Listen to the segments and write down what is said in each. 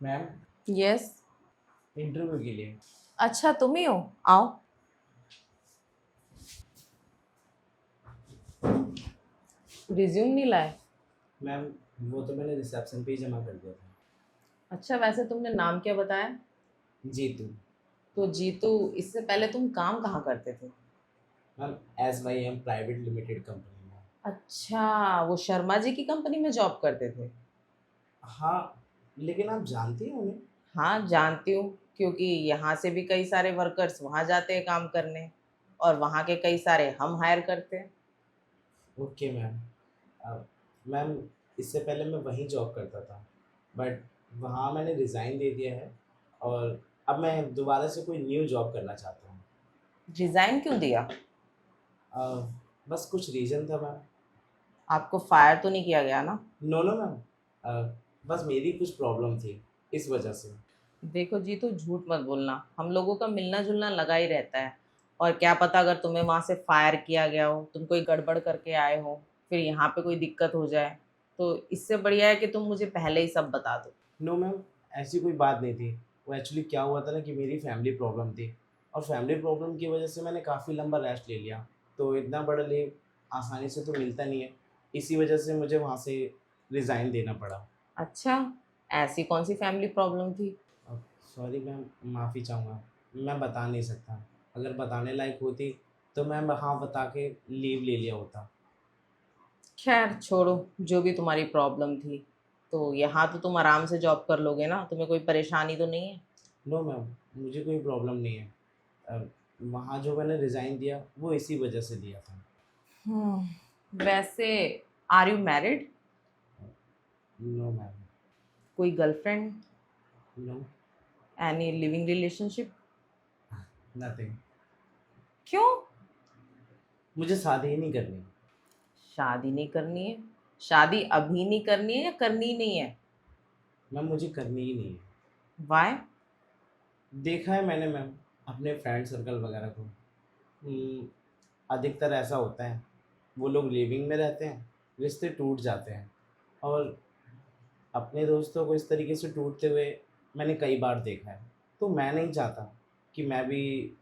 Ma'am, yes. Interview के लिए। अच्छा तुम ही हो, आओ। रिज्यूम नहीं लाए? मैम, वो तो मैंने रिसेप्शन पे ही जमा कर दिया था। अच्छा वैसे तुमने नाम क्या बताया? जीतू। तो जीतू, इससे पहले तुम काम कहाँ करते थे? Ma'am, SYM private limited company में। अच्छा, वो शर्मा जी की कंपनी में जॉब करते थे? हाँ, लेकिन आप जानती हैं उन्हें? हाँ जानती हूँ, क्योंकि यहाँ से भी कई सारे वर्कर्स वहाँ जाते हैं काम करने, और वहाँ के कई सारे हम हायर करते हैं। Okay ma'am. मैम, इससे पहले मैं वहीं जॉब करता था, बट वहाँ मैंने रिज़ाइन दे दिया है और अब मैं दोबारा से कोई न्यू जॉब करना चाहता हूँ। रिजाइन क्यों दिया? अ, बस कुछ रीज़न था मैम। आपको फायर तो नहीं किया गया ना? नो नो मैम, बस मेरी कुछ प्रॉब्लम थी, इस वजह से। देखो जी, तो झूठ मत बोलना, हम लोगों का मिलना जुलना लगा ही रहता है। और क्या पता अगर तुम्हें वहाँ से फायर किया गया हो, तुम कोई गड़बड़ करके आए हो, फिर यहाँ पे कोई दिक्कत हो जाए, तो इससे बढ़िया है कि तुम मुझे पहले ही सब बता दो। नो मैम, ऐसी कोई बात नहीं थी। वो एक्चुअली क्या हुआ था ना कि मेरी फैमिली प्रॉब्लम थी और फैमिली प्रॉब्लम की वजह से मैंने काफ़ी लंबा रेस्ट ले लिया। तो इतना बड़ा लीव आसानी से तो मिलता नहीं है, इसी वजह से मुझे वहाँ से रिज़ाइन देना पड़ा। अच्छा, ऐसी कौन सी फैमिली प्रॉब्लम थी? अब सॉरी मैम, माफ़ी चाहूँगा, मैं बता नहीं सकता। अगर बताने लायक होती तो मैं हाँ बता के लीव ले लिया होता। खैर छोड़ो, जो भी तुम्हारी प्रॉब्लम थी, तो यहाँ तो तुम आराम से जॉब कर लोगे ना, तुम्हें कोई परेशानी तो नहीं है? नो मैम, मुझे कोई प्रॉब्लम नहीं है। अ, वहाँ जो मैंने रिज़ाइन दिया वो इसी वजह से दिया था। वैसे are you married? No ma'am. कोई girlfriend? No. Any living relationship? Nothing. क्यों? मुझे शादी ही नहीं करनी। शादी नहीं करनी है? शादी अभी नहीं करनी है या करनी ही नहीं है? मैम, मुझे करनी ही नहीं है। वाई? देखा है मैंने मैम, अपने फ्रेंड सर्कल वगैरह को। हम्म, अधिकतर ऐसा होता है, वो लोग लिविंग में रहते हैं, रिश्ते टूट जाते हैं। और अपने दोस्तों को इस तरीके से टूटते हुए मैंने कई बार देखा है। तो मैं नहीं चाहता कि मैं भी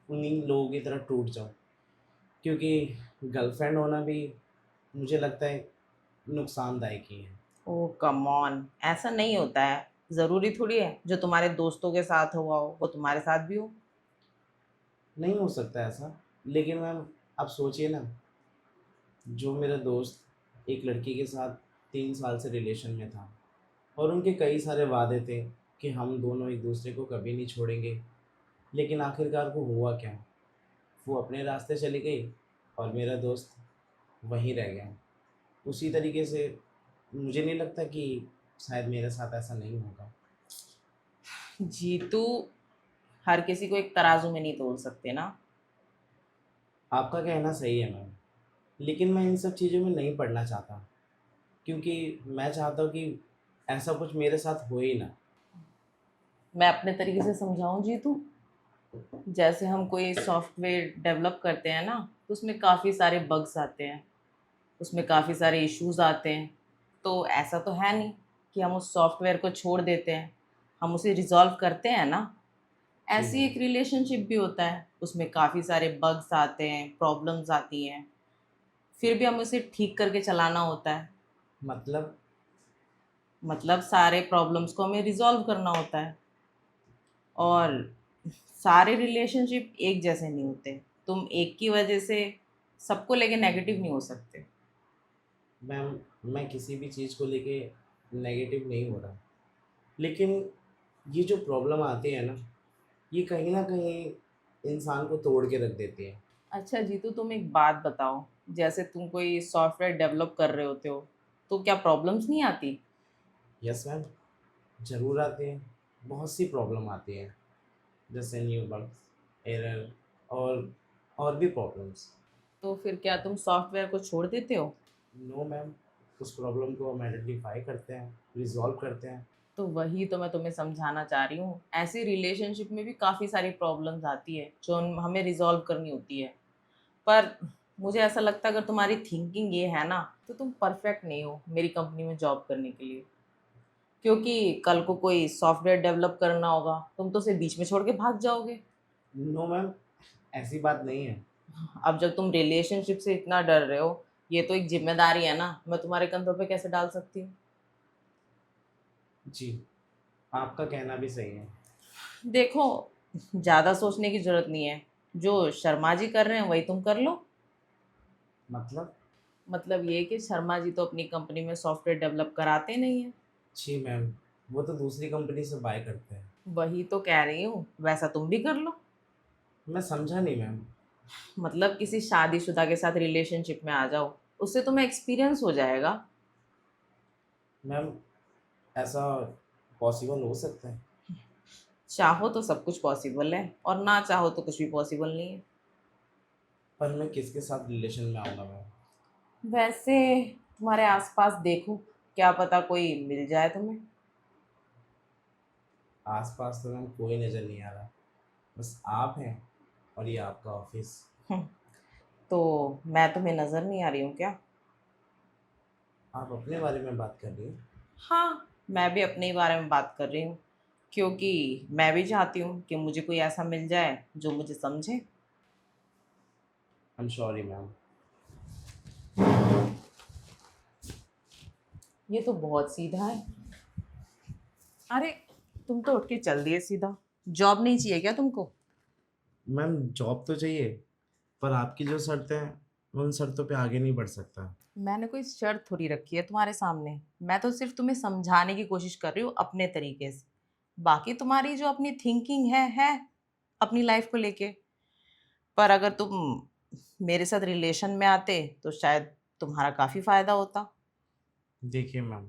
उन्हीं लोगों की तरह टूट जाऊं, क्योंकि गर्लफ्रेंड होना भी मुझे लगता है नुकसानदायक ही है। ओह कम ऑन, ऐसा नहीं होता है। ज़रूरी थोड़ी है जो तुम्हारे दोस्तों के साथ हुआ हो वो तुम्हारे साथ भी हो। नहीं हो सकता ऐसा, लेकिन मैम आप सोचिए ना, जो मेरा दोस्त एक लड़की के साथ 3 साल से रिलेशन में था और उनके कई सारे वादे थे कि हम दोनों एक दूसरे को कभी नहीं छोड़ेंगे, लेकिन आखिरकार वो हुआ क्या? वो अपने रास्ते चली गई और मेरा दोस्त वहीं रह गया। उसी तरीके से मुझे नहीं लगता कि शायद मेरे साथ ऐसा नहीं होगा। जीतू, हर किसी को एक तराजू में नहीं तोल सकते ना। आपका कहना सही है मैम, लेकिन मैं इन सब चीज़ों में नहीं पड़ना चाहता, क्योंकि मैं चाहता हूँ कि ऐसा कुछ मेरे साथ हो ही ना। मैं अपने तरीके से समझाऊं जीतू? जैसे हम कोई सॉफ्टवेयर डेवलप करते हैं ना, तो उसमें काफ़ी सारे बग्स आते हैं, उसमें काफ़ी सारे इश्यूज आते हैं। तो ऐसा तो है नहीं कि हम उस सॉफ्टवेयर को छोड़ देते हैं, हम उसे रिजॉल्व करते हैं ना। जी ऐसी मैम। एक रिलेशनशिप भी होता है, उसमें काफ़ी सारे बग्स आते हैं, प्रॉब्लम्स आती हैं, फिर भी हमें उसे ठीक करके चलाना होता है। मतलब? मतलब सारे प्रॉब्लम्स को हमें रिजॉल्व करना होता है। और सारे रिलेशनशिप एक जैसे नहीं होते। तुम एक की वजह से सबको लेके नेगेटिव नहीं हो सकते। मैम, मैं किसी भी चीज़ को लेके नेगेटिव नहीं हो रहा, लेकिन ये जो प्रॉब्लम आती है ना, ये कहीं ना कहीं इंसान को तोड़ के रख देती है। अच्छा जीतू, तुम एक बात बताओ, जैसे तुम कोई सॉफ्टवेयर डेवलप कर रहे होते हो, तो क्या प्रॉब्लम्स नहीं आती? यस मैम, ज़रूर आती हैं। बहुत सी प्रॉब्लम आती है, जैसे न्यू बग्स, एरर और भी प्रॉब्लम्स। तो फिर क्या तुम सॉफ्टवेयर को छोड़ देते हो? नो मैम, उस प्रॉब्लम को हम आइडेंटिफाई करते हैं, रिजॉल्व करते हैं। तो वही तो मैं तुम्हें समझाना चाह रही हूँ, ऐसी रिलेशनशिप में भी काफ़ी सारी प्रॉब्लम्स आती है जो हमें रिजॉल्व करनी होती है। पर मुझे ऐसा लगता है अगर तुम्हारी थिंकिंग ये है ना, तो तुम परफेक्ट नहीं हो मेरी कंपनी में जॉब करने के लिए। क्योंकि कल को कोई सॉफ्टवेयर डेवलप करना होगा, तुम तो उसे बीच में छोड़ के भाग जाओगे। नो मैम, ऐसी बात नहीं है। अब जब तुम रिलेशनशिप से इतना डर रहे हो, ये तो एक जिम्मेदारी है ना, मैं तुम्हारे कंधों पे कैसे डाल सकती हूँ। जी, आपका कहना भी सही है। देखो, ज़्यादा सोचने की जरूरत नहीं है। जो शर्मा जी कर रहे हैं वही तुम कर लो। मतलब? मतलब ये कि शर्मा जी तो अपनी कंपनी में सॉफ्टवेयर डेवलप कराते नहीं हैं। जी मैम, वो तो दूसरी कंपनी से बाय करते हैं। वही तो कह रही हूँ, वैसा तुम भी कर लो। मैं समझा नहीं मैम। मतलब किसी शादीशुदा के साथ रिलेशनशिप में आ जाओ, उससे तुम्हें एक्सपीरियंस हो जाएगा। मैम, ऐसा पॉसिबल हो सकता है? चाहो तो सब कुछ पॉसिबल है, और ना चाहो तो कुछ भी पॉसिबल नहीं है। पर मैं किसके साथ रिलेशन में आऊँगा मैम? वैसे तुम्हारे आसपास देखो, क्या पता कोई मिल जाए तुम्हें। आसपास तो मैम कोई नज़र नहीं आ रहा, बस आप हैं और ये आपका ऑफिस। हम्म, तो मैं तुम्हें नज़र नहीं आ रही हूँ क्या? आप अपने बारे में बात कर रही हैं? हाँ, मैं भी अपने ही बारे में बात कर रही हूँ, क्योंकि मैं भी चाहती हूँ कि मुझे कोई ऐसा मिल जाए जो मुझे समझे। I am sorry ma'am. ये तो बहुत सीधा है। अरे, तुम तो उठ के चल दिए सीधा। जॉब नहीं चाहिए क्या तुमको? मैम, जॉब तो चाहिए, पर आपकी जो शर्तें हैं, मैं उन शर्तों पे आगे नहीं बढ़ सकता। मैंने कोई शर्त थोड़ी रखी है तुम्हारे सामने। मैं तो सिर्फ तुम्हें समझाने की कोशिश कर रही हूँ अपने तरीके से। बाकी तुम्हारी जो अपनी थिंकिंग है अपनी लाइफ को लेके। पर अगर तुम मेरे साथ रिलेशन में आते तो शायद तुम्हारा काफ़ी फायदा होता। देखिए मैम,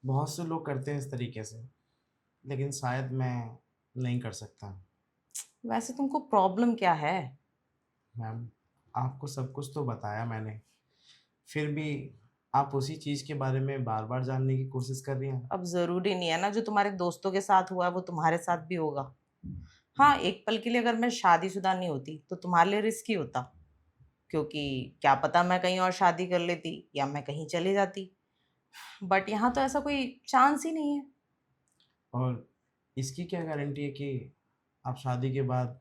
बहुत से लोग करते हैं इस तरीके से, लेकिन शायद मैं नहीं कर सकता। वैसे तुमको प्रॉब्लम क्या है? मैम, आपको सब कुछ तो बताया मैंने, फिर भी आप उसी चीज़ के बारे में बार बार जानने की कोशिश कर रही हैं। अब ज़रूरी नहीं है ना जो तुम्हारे दोस्तों के साथ हुआ है वो तुम्हारे साथ भी होगा। हाँ, एक पल के लिए अगर मैं शादीशुदा नहीं होती तो तुम्हारे लिए रिस्क ही होता, क्योंकि क्या पता मैं कहीं और शादी कर लेती या मैं कहीं चली जाती। बट यहाँ तो ऐसा कोई चांस ही नहीं है। और इसकी क्या गारंटी है कि आप शादी के बाद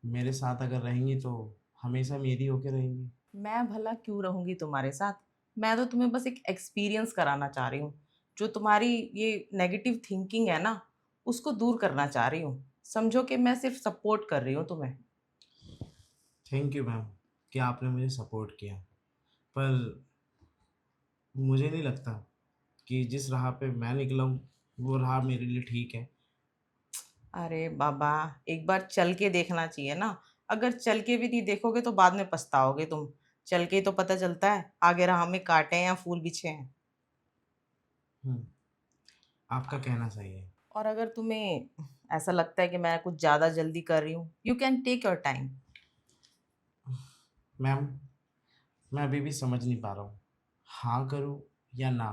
मेरे साथ अगर रहेंगी तो हमेशा मेरी होके रहेंगी? मैं भला क्यों रहूँगी तुम्हारे साथ? मैं तो तुम्हें बस एक एक्सपीरियंस कराना चाह रही हूँ। जो तुम्हारी ये नेगेटिव थिंकिंग है ना, उसको दूर करना चाह रही हूँ। समझो कि मैं सिर्फ सपोर्ट कर रही हूँ तुम्हें। थैंक यू मैम कि आपने मुझे सपोर्ट किया, पर मुझे नहीं लगता कि जिस राह पे मैं निकला हूँ वो राह मेरे लिए ठीक है। अरे बाबा, एक बार चल के देखना चाहिए ना। अगर चल के भी नहीं देखोगे तो बाद में पछताओगे तुम। चल के ही तो पता चलता है आगे राह में कांटे हैं या फूल बिछे हैं। हम्म, आपका कहना सही है। और अगर तुम्हें ऐसा लगता है कि मैं कुछ ज़्यादा जल्दी कर रही हूँ, you can take your time. Ma'am, मैं अभी भी समझ नहीं पा रहा हूँ, हाँ करूँ या ना।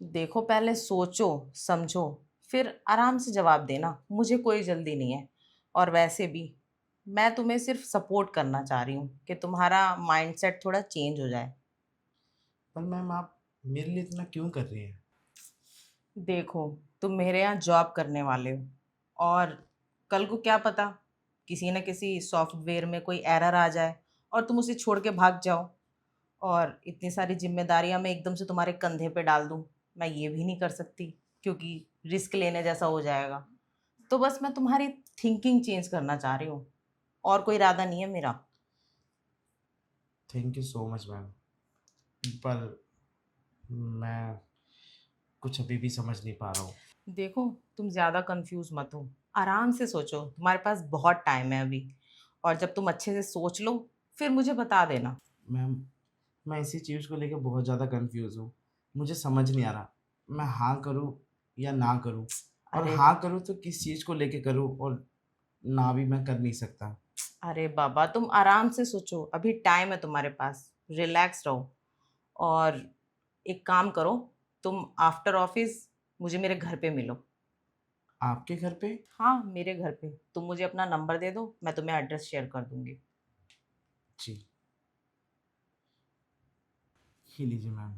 देखो, पहले सोचो, समझो, फिर आराम से जवाब देना। मुझे कोई जल्दी नहीं है। और वैसे भी मैं तुम्हें सिर्फ सपोर्ट करना चाह रही हूँ कि तुम्हारा माइंडसेट थोड़ा चेंज हो जाए। पर मैम, आप मेरे लिए इतना क्यों कर रही हैं? देखो, तुम मेरे यहाँ जॉब करने वाले हो, और कल को क्या पता किसी न किसी सॉफ्टवेयर में कोई एरर आ जाए और तुम उसे छोड़ के भाग जाओ, और इतनी सारी जिम्मेदारियां मैं एकदम से तुम्हारे कंधे पे डाल दूं। मैं ये भी नहीं कर सकती, क्योंकि रिस्क लेने जैसा हो जाएगा। तो बस मैं तुम्हारी थिंकिंग चेंज करना चाह रही हूँ, और कोई इरादा नहीं है मेरा। Thank you so much ma'am, पर मैं कुछ अभी भी समझ नहीं पा रहा हूँ। देखो, तुम ज़्यादा कंफ्यूज मत हो। आराम से सोचो, तुम्हारे पास बहुत टाइम है अभी। और जब तुम अच्छे से सोच लो, फिर मुझे बता देना। मैम, मैं इसी चीज़ को लेकर बहुत ज़्यादा कंफ्यूज हूँ। मुझे समझ नहीं आ रहा मैं हाँ करूँ या ना करूँ, और अरे, हाँ करूँ तो किस चीज़ को लेके करूँ, और ना भी मैं कर नहीं सकता। अरे बाबा, तुम आराम से सोचो, अभी टाइम है तुम्हारे पास। रिलैक्स रहो। और एक काम करो, तुम आफ्टर ऑफिस मुझे मेरे घर पे मिलो। आपके घर पे? हाँ, मेरे घर पे। तुम मुझे अपना नंबर दे दो, मैं तुम्हें एड्रेस शेयर कर दूंगी। जी, ही लीजिए मैम।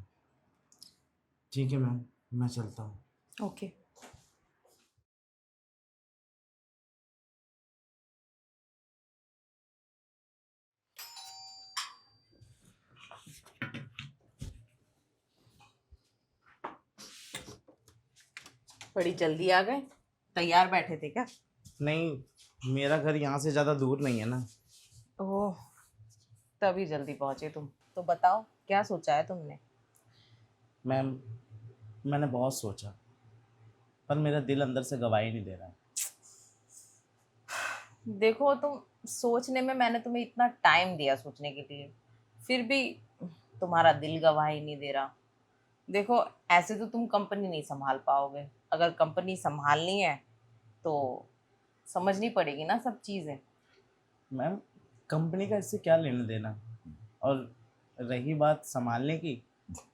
ठीक है मैम, मैं चलता हूँ। ओके। बड़ी जल्दी आ गए, तैयार बैठे थे क्या? नहीं, मेरा घर यहाँ से ज़्यादा दूर नहीं है ना। ओह, तभी जल्दी पहुंचे तुम। तो बताओ क्या सोचा है तुमने? मैम, मैंने बहुत सोचा, पर मेरा दिल अंदर से गवाही नहीं दे रहा है। देखो तुम सोचने में मैंने तुम्हें इतना टाइम दिया सोचने के लिए, फिर भी तुम्हारा दिल गवाही नहीं दे रहा। देखो, ऐसे तो तुम कंपनी नहीं संभाल पाओगे। अगर कंपनी संभालनी है तो समझनी पड़ेगी ना सब चीज़ें। मैम, कंपनी का इससे क्या लेना देना? और रही बात संभालने की,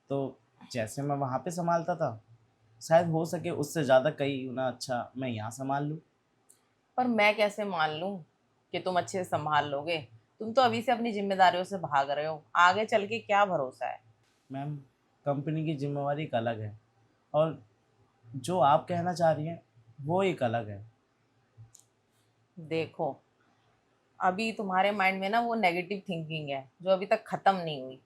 तो जैसे मैं वहाँ पे संभालता था, शायद हो सके उससे ज़्यादा कई गुना अच्छा मैं यहाँ संभाल लूँ। पर मैं कैसे मान लूँ कि तुम अच्छे से संभाल लोगे? तुम तो अभी से अपनी जिम्मेदारियों से भाग रहे हो, आगे चल के क्या भरोसा है। मैम, कंपनी की जिम्मेवारी एक अलग है, और जो आप कहना चाह रही हैं वो एक अलग है। देखो, अभी तुम्हारे माइंड में ना वो नेगेटिव थिंकिंग है जो अभी तक ख़त्म नहीं हुई।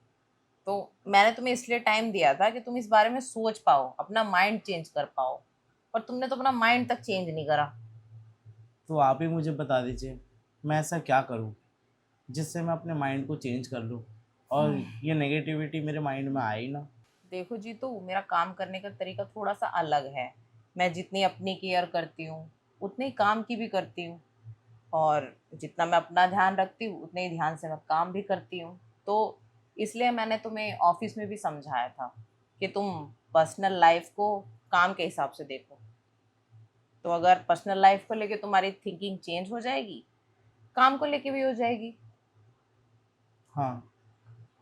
तो मैंने तुम्हें इसलिए टाइम दिया था कि तुम इस बारे में सोच पाओ, अपना माइंड चेंज कर पाओ। पर तुमने तो अपना माइंड तक चेंज नहीं करा। तो आप ही मुझे बता दीजिए, मैं ऐसा क्या करूं जिससे मैं अपने माइंड को चेंज कर लूं और ये नेगेटिविटी मेरे माइंड में आए ही ना। देखो जी, तो मेरा काम करने का तरीका थोड़ा सा अलग है। मैं जितनी अपनी केयर करती हूँ उतनी ही काम की भी करती हूँ, और जितना मैं अपना ध्यान रखती हूँ उतने ही ध्यान से मैं काम भी करती हूँ। तो इसलिए मैंने तुम्हें ऑफिस में भी समझाया था कि तुम पर्सनल लाइफ को काम के हिसाब से देखो। तो अगर पर्सनल लाइफ को लेके तुम्हारी थिंकिंग चेंज हो जाएगी, काम को लेके भी हो जाएगी। हाँ,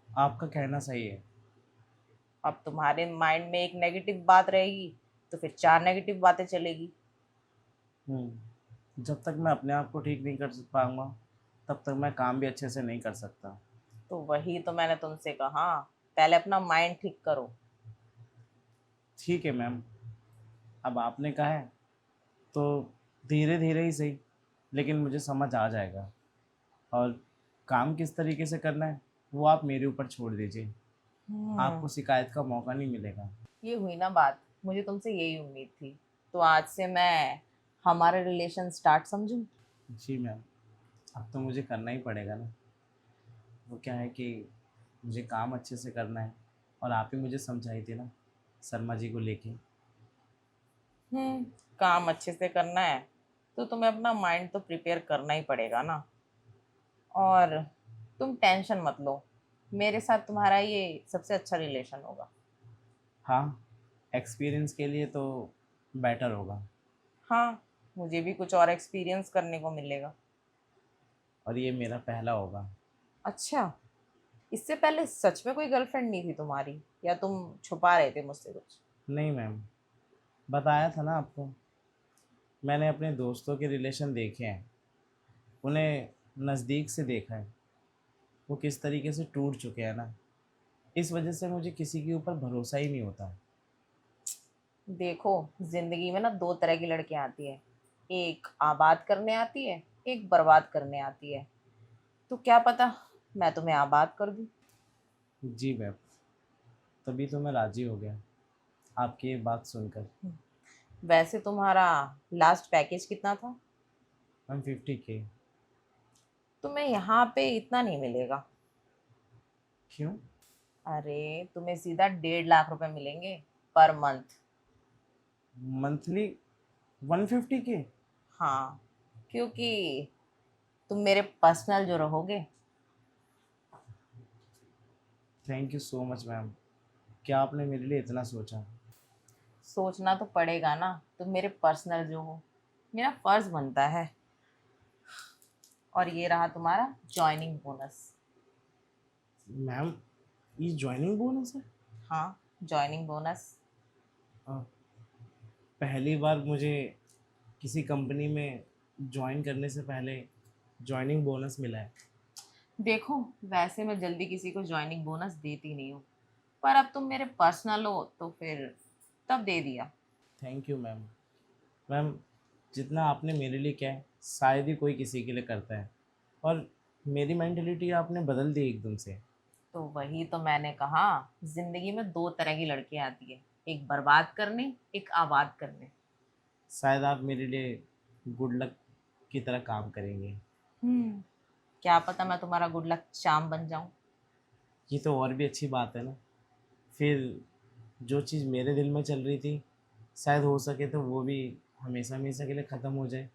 आपका कहना सही है। अब तुम्हारे माइंड में एक नेगेटिव बात रहेगी तो फिर चार नेगेटिव बातें चलेगी। जब तक मैं अपने आप को ठीक नहीं कर पाऊंगा, तब तक मैं काम भी अच्छे से नहीं कर सकता। तो वही तो मैंने तुमसे कहा, पहले अपना माइंड ठीक करो। ठीक है मैम, अब आपने कहा है तो धीरे धीरे ही सही, लेकिन मुझे समझ आ जाएगा। और काम किस तरीके से करना है वो आप मेरे ऊपर छोड़ दीजिए। आपको हम्म, शिकायत का मौका नहीं मिलेगा। ये हुई ना बात, मुझे तुमसे यही उम्मीद थी। तो आज से मैं हमारा रिलेशन स्टार्ट समझूं। जी मैम, अब तो मुझे करना ही पड़ेगा ना। वो क्या है कि मुझे काम अच्छे से करना है, और आप ही मुझे समझाई थी ना शर्मा जी को लेके। हम्म, काम अच्छे से करना है तो तुम्हें अपना माइंड तो प्रिपेयर करना ही पड़ेगा ना। और तुम टेंशन मत लो, मेरे साथ तुम्हारा ये सबसे अच्छा रिलेशन होगा। हाँ, एक्सपीरियंस के लिए तो बेटर होगा। हाँ, मुझे भी कुछ और एक्सपीरियंस करने को मिलेगा। और ये मेरा पहला होगा। अच्छा, इससे पहले सच में कोई गर्लफ्रेंड नहीं थी तुम्हारी, या तुम छुपा रहे थे मुझसे कुछ? नहीं मैम, बताया था ना आपको, मैंने अपने दोस्तों के रिलेशन देखे हैं, उन्हें नज़दीक से देखा है, वो किस तरीके से टूट चुके हैं ना। इस वजह से मुझे किसी के ऊपर भरोसा ही नहीं होता। देखो, जिंदगी में ना दो तरह की लड़कियां आती है, एक आबाद करने आती है, एक बर्बाद करने आती है। तो क्या पता मैं तुम्हें आबाद कर दूं। जी मैम, तभी तो मैं राज़ी हो गया आपकी ये बात सुनकर। वैसे तुम्हारा लास्ट पैकेज कितना था? Ma'am, 50K। तुम्हें यहाँ पे इतना नहीं मिलेगा। क्यों? अरे, तुम्हें सीधा 1.5 लाख रुपए मिलेंगे पर मंथ। Monthly 150K? हाँ, क्योंकि तुम मेरे पर्सनल जो रहोगे। Thank you so much ma'am, क्या आपने मेरे लिए इतना सोचा। सोचना तो पड़ेगा ना, तुम मेरे पर्सनल जो हो, मेरा फर्ज बनता है। और ये रहा तुम्हारा जॉइनिंग बोनस। मैम, ये ज्वाइनिंग बोनस है? हाँ, जॉइनिंग बोनस। अ, पहली बार मुझे किसी कंपनी में ज्वाइन करने से पहले ज्वाइनिंग बोनस मिला है। देखो, वैसे मैं जल्दी किसी को जॉइनिंग बोनस देती नहीं हूँ, पर अब तुम मेरे पर्सनल हो तो फिर तब दे दिया। Thank you ma'am. मैम, जितना आपने मेरे लिए किया है शायद ही कोई किसी के लिए करता है, और मेरी मेंटेलिटी आपने बदल दी एकदम से। तो वही तो मैंने कहा, जिंदगी में दो तरह की लड़कियां आती है, एक बर्बाद करने, एक आबाद करने। शायद आप मेरे लिए गुड लक की तरह काम करेंगे। क्या पता मैं तुम्हारा गुड लक चार्म बन जाऊं। ये तो और भी अच्छी बात है ना। फिर जो चीज़ मेरे दिल में चल रही थी, शायद हो सके तो वो भी हमेशा हमेशा के लिए ख़त्म हो जाए।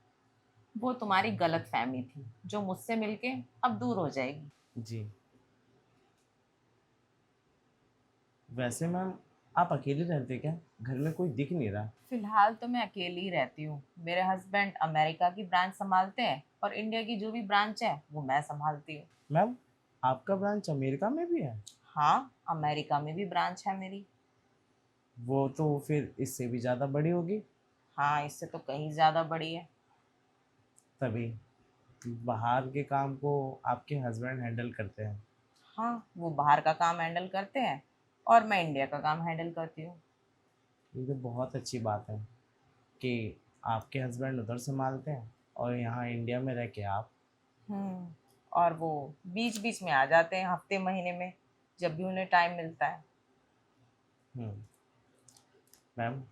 वो तुम्हारी गलत फहमी थी जो मुझसे मिलके अब दूर हो जाएगी। जी। वैसे मैम, आप अकेले रहते क्या? घर में कोई दिख नहीं रहा। फिलहाल तो मैं अकेली ही रहती हूँ। मेरे हस्बैंड अमेरिका की ब्रांच संभालते हैं और इंडिया की जो भी ब्रांच है वो मैं संभालती हूँ। मैम, आपका ब्रांच अमेरिका में भी है? हाँ, अमेरिका में भी ब्रांच है मेरी। वो तो फिर इससे भी ज़्यादा बड़ी होगी। हाँ, इससे तो कहीं ज़्यादा बड़ी है। तभी बाहर के काम को आपके हस्बैंड हैंडल करते हैं। हाँ, वो बाहर का काम हैंडल करते हैं और मैं इंडिया का काम हैंडल करती हूँ। ये तो बहुत अच्छी बात है कि आपके हस्बैंड उधर संभालते हैं और यहाँ इंडिया में रह के आप। और वो बीच बीच में आ जाते हैं हफ्ते महीने में, जब भी उन्हें टाइम मिलता है। हम्म। मैम,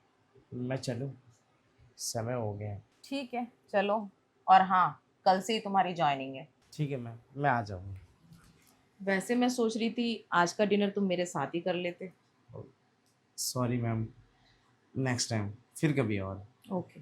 मैं चलूँ? समय हो गया है। ठीक है, चलो। और हाँ, कल से ही तुम्हारी ज्वाइनिंग है। ठीक है मैम, मैं आ जाऊँगी। वैसे मैं सोच रही थी आज का डिनर तुम मेरे साथ ही कर लेते। सॉरी मैम, नेक्स्ट टाइम, फिर कभी और। ओके।